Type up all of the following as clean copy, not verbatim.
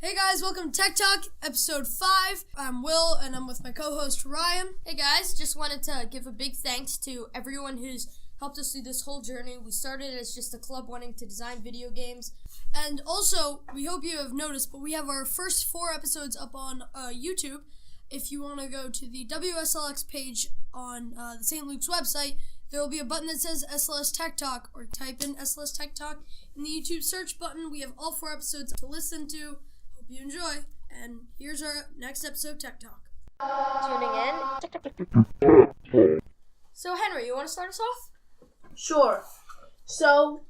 Hey guys, welcome to Tech Talk, episode 5. I'm Will, and I'm with my co-host Ryan. Hey guys, just wanted to give a big thanks to everyone who's helped us through this whole journey. We started as just a club wanting to design video games. And also, we hope you have noticed, but we have our first 4 episodes up on YouTube. If you want to go to the WSLX page on the St. Luke's website, there will be a button that says SLS Tech Talk, or type in SLS Tech Talk in the YouTube search button. We have all 4 episodes to listen to. Hope you enjoy, and here's our next episode of Tech Talk. Tuning in. So Henry, you want to start us off? Sure. So,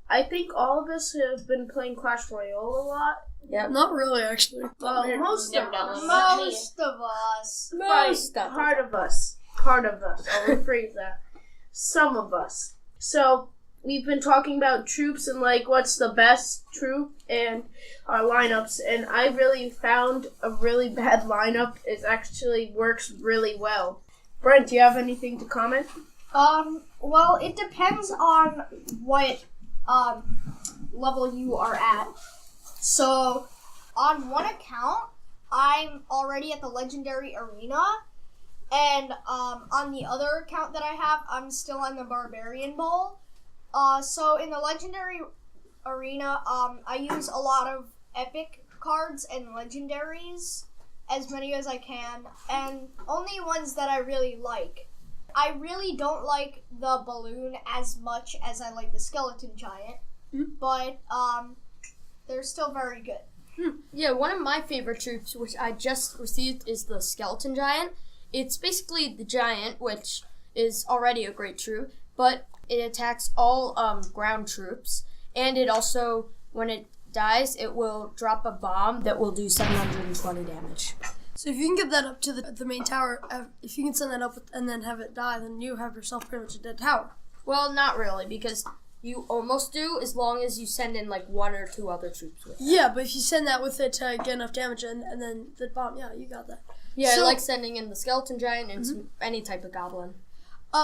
I think all of us have been playing Clash Royale a lot. Yeah. Not really, actually. Well, most of us. Part of us. I'll rephrase that. Some of us. So, we've been talking about troops and, what's the best troop and our lineups. And I really found a really bad lineup. It actually works really well. Brent, do you have anything to comment? Well, it depends on what, level you are at. So, on one account, I'm already at the Legendary Arena, and, on the other account that I have, I'm still in the Barbarian Bowl. So in the Legendary Arena, I use a lot of epic cards and legendaries, as many as I can, and only ones that I really like. I really don't like the balloon as much as I like the skeleton giant, but they're still very good. Yeah, one of my favorite troops, which I just received, is the skeleton giant. It's basically the giant, which is already a great troop, but it attacks all ground troops, and it also, when it dies, it will drop a bomb that will do 720 damage. So if you can get that up to the main tower, if you can send that up and then have it die, then you have yourself pretty much a dead tower. Well, not really, because you almost do, as long as you send in 1 or 2 other troops with it. Yeah, but if you send that with it to get enough damage and then the bomb, yeah, you got that. Yeah, So, I like sending in the skeleton giant and any type of goblin.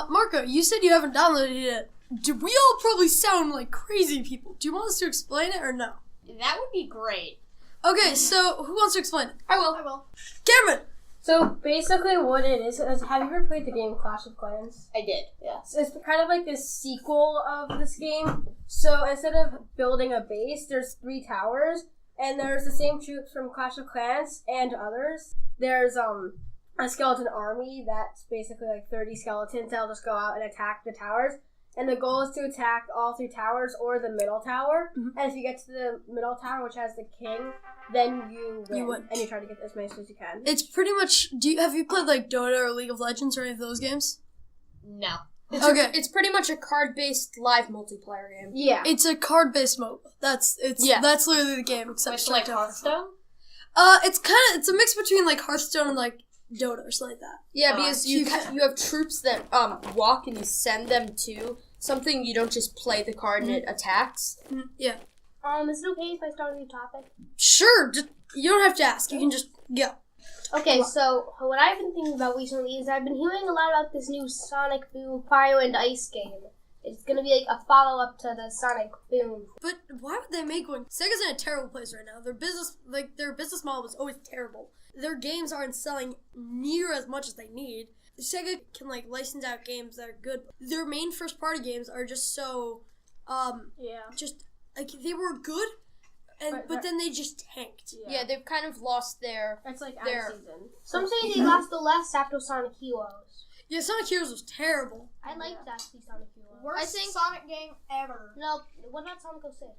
Marco, you said you haven't downloaded it. We all probably sound like crazy people. Do you want us to explain it or no? That would be great. Okay, so who wants to explain it? I will. Cameron! So basically what it is, have you ever played the game Clash of Clans? I did. Yeah. So it's kind of like this sequel of this game. So instead of building a base, there's 3 towers, and there's the same troops from Clash of Clans and others. There's a skeleton army that's basically 30 skeletons that'll just go out and attack the towers. And the goal is to attack all 3 towers or the middle tower. Mm-hmm. And if you get to the middle tower, which has the king, then you win. You win. And you try to get as many as you can. It's pretty much, have you played Dota or League of Legends or any of those games? No. Okay. It's pretty much a card-based live multiplayer game. Yeah. It's a card-based MOBA. That's literally the game, except Much like Hearthstone? It's a mix between Hearthstone and Dota or something like that. Yeah, because you have troops that walk and you send them to something. You don't just play the card and it attacks. Yeah. Is it okay if I start a new topic? Sure, you don't have to ask. You can just go. Okay, so what I've been thinking about recently is I've been hearing a lot about this new Sonic Boom Fire and Ice game. It's gonna be a follow-up to the Sonic Boom. But why would they make one? Sega's in a terrible place right now. Their business model was always terrible. Their games aren't selling near as much as they need. Sega can license out games that are good. Their main first-party games are just so, they were good, but then they just tanked. Yeah, they've kind of lost their. It's out their of season. Some say they lost the last after Sonic Heroes. Yeah, Sonic Heroes was terrible. I liked actually Sonic Heroes. I think Sonic game ever. No, what about Sonic 06?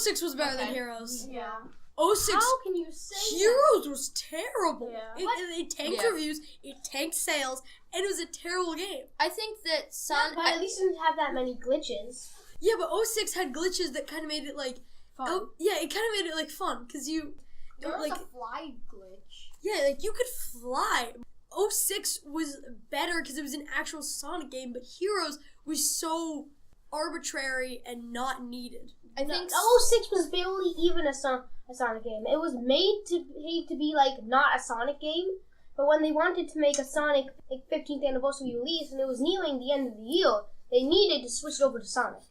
06 was better than Heroes. Yeah. 06 How can you say Heroes was terrible. Yeah. It tanked reviews, it tanked sales, and it was a terrible game. I think that Sonic. But at least it didn't have that many glitches. Yeah, but 06 had glitches that kind of made it Fun. oh yeah, it kind of made it fun because you There was a fly glitch. yeah, you could fly. 06 was better because it was an actual Sonic game, but Heroes was so arbitrary and not needed. I think 06 was barely even a Sonic game. It was made to be not a Sonic game, but when they wanted to make a Sonic 15th anniversary release and it was nearing the end of the year, they needed to switch it over to Sonic.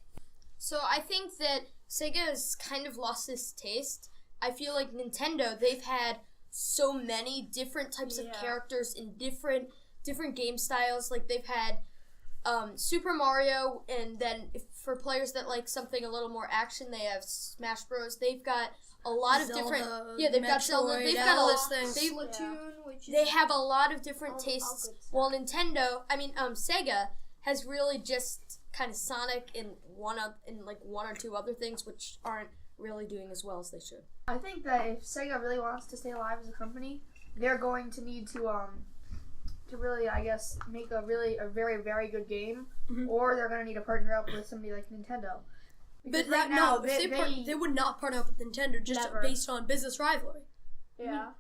So I think that Sega has kind of lost this taste I feel like Nintendo, they've had so many different types of characters in different game styles. Like they've had Super Mario, and then for players that like something a little more action, they have Smash Bros. They've got a lot of different. Yeah, they've got Zelda. They've got a list. They have a lot of different tastes. While Nintendo, Sega has really just kind of Sonic and one or two other things, which aren't really doing as well as they should. I think that if Sega really wants to stay alive as a company, they're going to need to really, I guess, make a very, very good game, or they're going to need to partner up with somebody like Nintendo. Because but right now, they would not partner up with Nintendo just based on business rivalry. Yeah,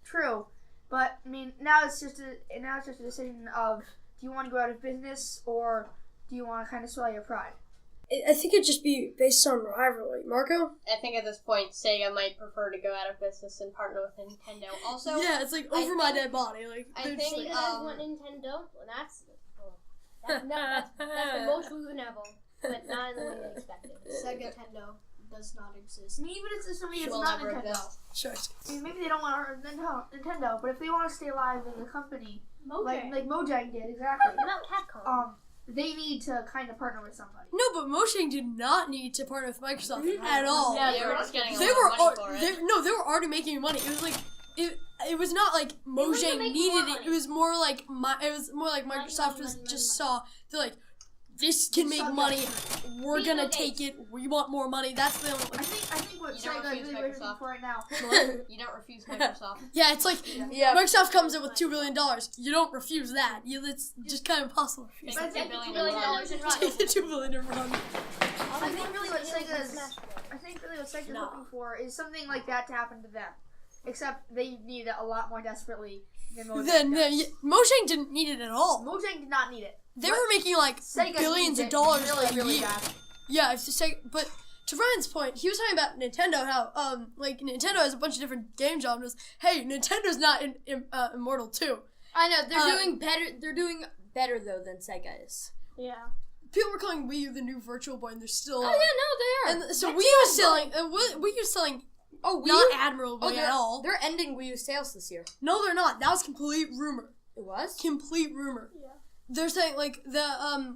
true. But I mean, now it's just a decision of, do you want to go out of business, or do you want to kind of swallow your pride? I think it'd just be based on rivalry. Marco? I think at this point, Sega might prefer to go out of business and partner with Nintendo. Also, yeah, it's like over my dead body. Like I think you guys want Nintendo. Well, that's the most we would ever, but not in the way they expected. Sega Nintendo does not exist. I mean, even if it's somebody that's not Nintendo. Sure. I mean, maybe they don't want to Nintendo, but if they want to stay alive as a company, Mojang. like Mojang did, exactly. Not Capcom. They need to kind of partner with somebody. No, but Mojang did not need to partner with Microsoft at all. Yeah, they were just getting a lot of money for it. They were already making money. It was like it was not like Mojang needed it. It was more like Microsoft just saw, they're like, this can make money. We're gonna take it. We want more money. That's the only. I think what Sega is really waiting for right now. You don't refuse Microsoft. Yeah, it's like Microsoft comes in with $2 billion. You don't refuse that. It's just kind of impossible. Take the $2 billion and run. Take the $2 billion and run. I think really what Sega's looking for is something like that to happen to them. Except they need it a lot more desperately than Mojang does. Mojang didn't need it at all. Mojang did not need it. They were making like Sega billions of dollars really a year. bad. Yeah, it's just like, but to Ryan's point, he was talking about Nintendo, how like Nintendo has a bunch of different game genres. Hey, Nintendo's not Immortal 2. I know they're doing better. They're doing better though than Sega is. Yeah. People were calling Wii U the new Virtual Boy, and they're still. Oh yeah, no, they are. And so Wii U is selling. Wii U selling. Oh, Wii not U? admirably at all. They're ending Wii U sales this year. No, they're not. That was complete rumor. It was? Complete rumor. Yeah. They're saying like the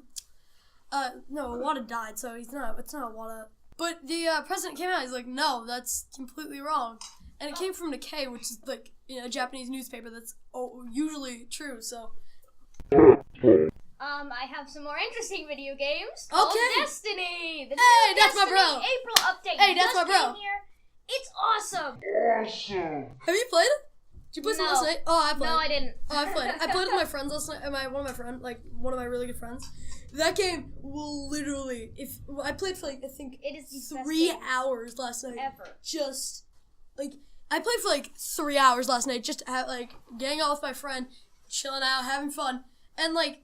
no, Iwata died, so it's not Iwata. But the president came out. He's like, no, that's completely wrong, and it came from Nikkei, which is like a Japanese newspaper that's usually true. So. I have some more interesting video games. Okay. Called Destiny. The Hey, new that's my Destiny bro. April update. Hey, that's my Just bro. came here. It's awesome. Have you played it? Did you play some No. last night? Oh, I played. No, I didn't. Oh, I played. I played with my friends last night. One of my really good friends. That game will literally, I played for like I think It is the best 3 game hours last night. ever. Just like I played for like 3 hours last night, just like getting out with my friend, chilling out, having fun, and like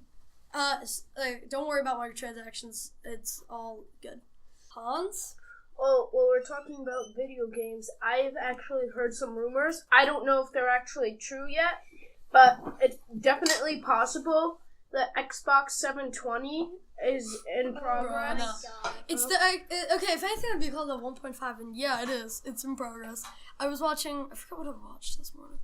don't worry about microtransactions. It's all good. Hans? Well, while we're talking about video games, I've actually heard some rumors. I don't know if they're actually true yet, but it's definitely possible that Xbox 720 is in progress. no. It's the okay. If anything, it'd be called the 1.5, and yeah, it is. It's in progress. I was watching. I forgot what I watched this morning.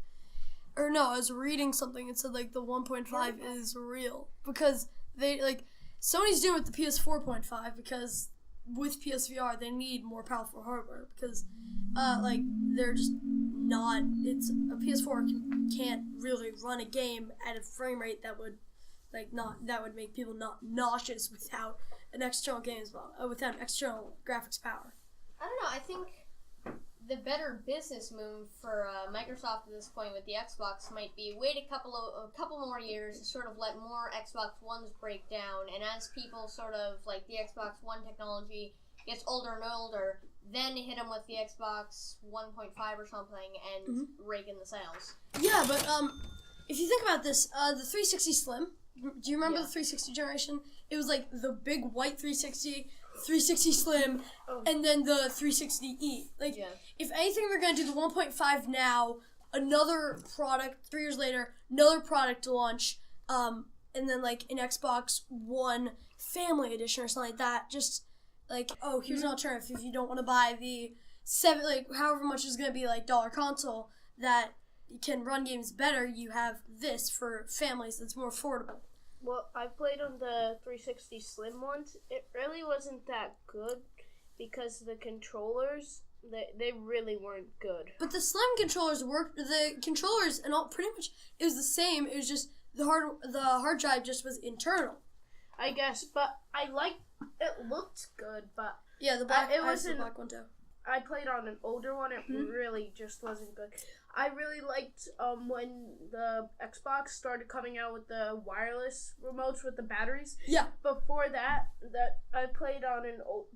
Or no, I was reading something. It said like the 1.5 is real because they like Sony's doing it with the PS4.5 because with PSVR they need more powerful hardware because like they're just not. It's a PS4 can't really run a game at a frame rate that would. That would make people not nauseous without an external without an external graphics power. I don't know. I think the better business move for Microsoft at this point with the Xbox might be wait a couple more years to sort of let more Xbox Ones break down, and as people sort of like the Xbox One technology gets older and older, then hit them with the Xbox 1.5 or something and rake in the sales. Yeah, but if you think about this, the 360 Slim. Do you remember the 360 generation? It was like the big white 360, 360 Slim, and then the 360e. Like, if anything, they're going to do the 1.5 now, another product, 3 years later, another product to launch, and then like an Xbox One Family Edition or something like that. Just like, here's an alternative if you don't want to buy the however much is gonna be like dollar console that can run games better, you have this for families that's more affordable. Well, I played on the 360 Slim once. It really wasn't that good because the controllers, they really weren't good. But the Slim controllers worked. The controllers and all pretty much it was the same. It was just the hard drive just was internal. I guess, but it looked good, but Yeah, the black. it I used the wasn't- black one too. I played on an older one. It really just wasn't good. I really liked when the Xbox started coming out with the wireless remotes with the batteries. Yeah. Before that I played on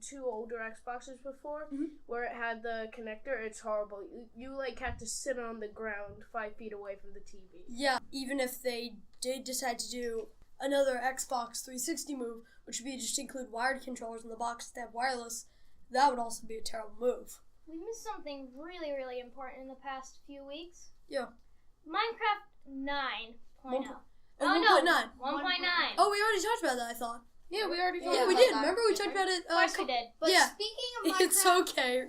two older Xboxes before, where it had the connector. It's horrible. You like have to sit on the ground 5 feet away from the TV. Yeah, even if they did decide to do another Xbox 360 move, which would be just include wired controllers in the box that have wireless, that would also be a terrible move. We missed something really, really important in the past few weeks. Yeah. Minecraft 9.0. And Oh, no. 1.9. 1.9. Oh, we already talked about that, I thought. Yeah, we already Yeah, we did. Remember we talked about it? Of course we did. But Yeah. speaking of Minecraft, It's okay.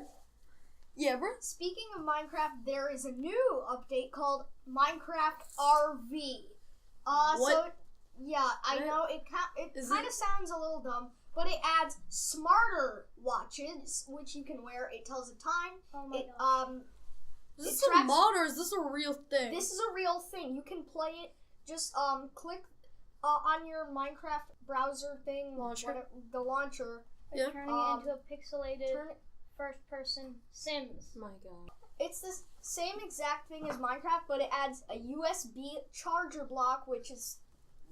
Yeah, bro. speaking of Minecraft, there is a new update called Minecraft RV. What? So yeah, I What? know it Is kind it- of sounds a little dumb, but it adds smarter watches which you can wear. It tells the time. Oh my It god. Is this It a tracks- mod or is this a real thing? This is a real thing. You can play it. Just click on your Minecraft browser thing, Launcher. the launcher. Yeah. Turning it into a pixelated Turn it. first-person Sims. My God. It's the same exact thing as Minecraft, but it adds a USB charger block, which is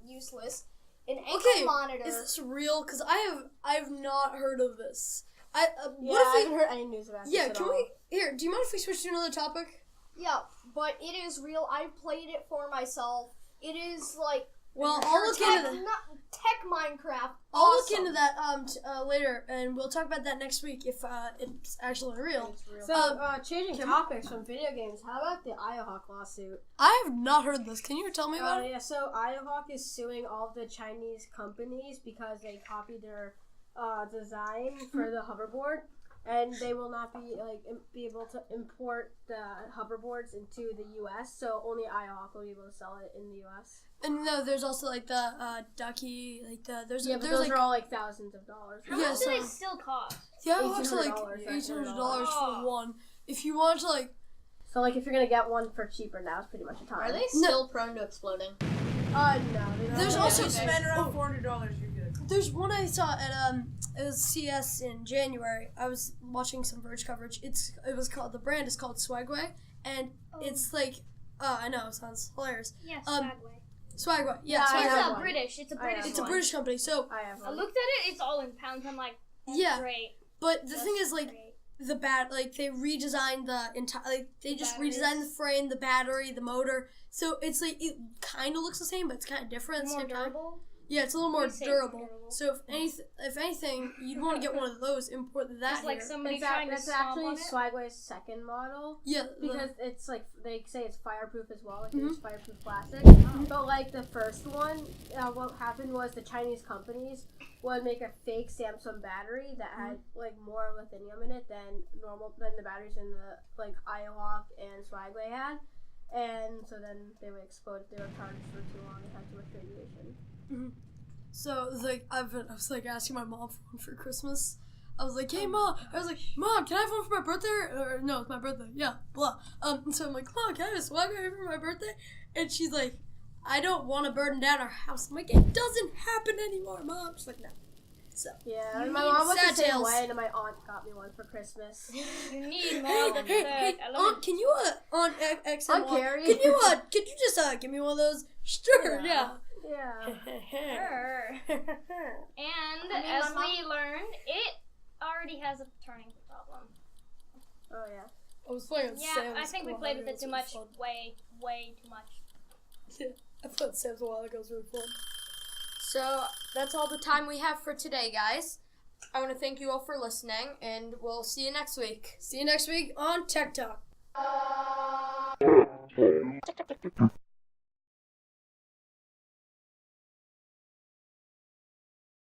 useless. An ankle Okay, monitor. is this real? Because I have not heard of this. I What if haven't heard any news about we? this Yeah, at can all. we? Here, do you mind if we switch to another topic? Yeah, but it is real. I played it for myself. It is like Well, I'll look into that. tech Minecraft. I'll look Awesome. into that later, and we'll talk about that next week if it's actually real. So, changing topics from video games, how about the IOHawk lawsuit? I have not heard this. Can you tell me about it? Yeah, so IOHawk is suing all of the Chinese companies because they copied their design for the hoverboard, and they will not be able to import the hoverboards into the U.S. So only IOHawk will be able to sell it in the U.S. And no, there's also like the Ducky, like there's Yeah, but there's those like are all like thousands of dollars. How Yeah, much do so- they still cost? yeah, it's like $1,800, $1,800 Oh. for one. If you want to like, So like if you're gonna get one for cheaper now, it's pretty much a time. Are they still prone to exploding? No. They don't. There's also spend around $400, you're good. there's one I saw at it was CS in January. I was watching some Verge coverage. It was called, the brand is called Swagway, and it's like I know it sounds hilarious. Yes, Um, Swagway. Swagway, yeah, Yeah, I Swagway. have It's one. British. It's a I British have It's a one. British company. So I have I one. looked at it. It's all in pounds. I'm like, that's yeah, great. but the That's thing is like great. the they redesigned the entire, like they just batteries. redesigned the frame, the battery, the motor. So it's like it kind of looks the same, but it's kind of different at the More same time. durable. Yeah, it's a little more They say it's more durable. durable. So if anything, you'd want to get one of those. Import that Just like here. somebody It's trying to that's stomp actually on it. Swagway's second model. Yeah, Because it's like they say it's fireproof as well, like Mhm. it's fireproof plastic. But like the first one, what happened was the Chinese companies would make a fake Samsung battery that had like more lithium in it than the batteries in the like IOHawk and Swagway had, and so then they would explode if they were charged for too long and had too much radiation. So like I was like asking my mom for one for Christmas. I was like, hey mom, Mom, can I have one for my birthday? Or no, it's my birthday. Yeah, blah. So I'm like, Mom, can I have a Swagway for my birthday? And she's like, I don't want to burn down our house. I'm like, it doesn't happen anymore, Mom. She's like, no. So Yeah, You my need mom was the sad same tales. way, and my aunt got me one for Christmas. You need more than that. I love Aunt, can you Aunt X and Aunt Y, Carrie. Can you just give me one of those? Sure, yeah. Yeah. her. And I mean, as my we learned, it already has a turning problem. Oh yeah. I was playing with Yeah, Sam. I think we played with it too much. Way too much. I played with Sam's a while ago. It was really fun. So that's all the time we have for today, guys. I want to thank you all for listening, and we'll see you next week. See you next week on Tech Talk.